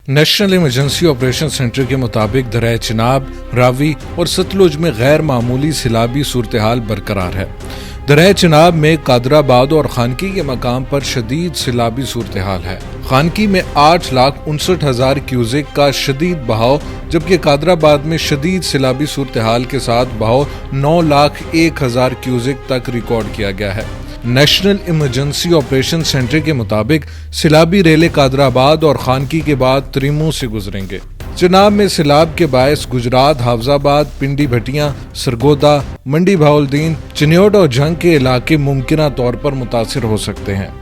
National emergency operation centre के मुताबिक दरिया चिनाब, रावी और सतलुज में गैर मामूली सैलाबी सूरत हाल बरकरार है। दरिया चिनाब में कादराबाद और खानकी के मकाम पर शदीद सैलाबी सूरत हाल है। खानकी में 8,59,000 क्यूसेक का शदीद बहाव, जबकि कादराबाद में शदीद सैलाबी सूरत हाल के साथ बहाव 9,01,000 क्यूसेक तक रिकॉर्ड किया गया है। नेशनल इमरजेंसी ऑपरेशन सेंटर के मुताबिक सैलाबी रेले कादराबाद और खानकी के बाद त्रिमू से गुजरेंगे। चिनाब में सैलाब के बायस गुजरात, हाफजाबाद, पिंडी भटिया, सरगोदा, मंडी बहाउद्दीन, चिन्योट और जंग के इलाके मुमकिना तौर पर मुतासिर हो सकते हैं।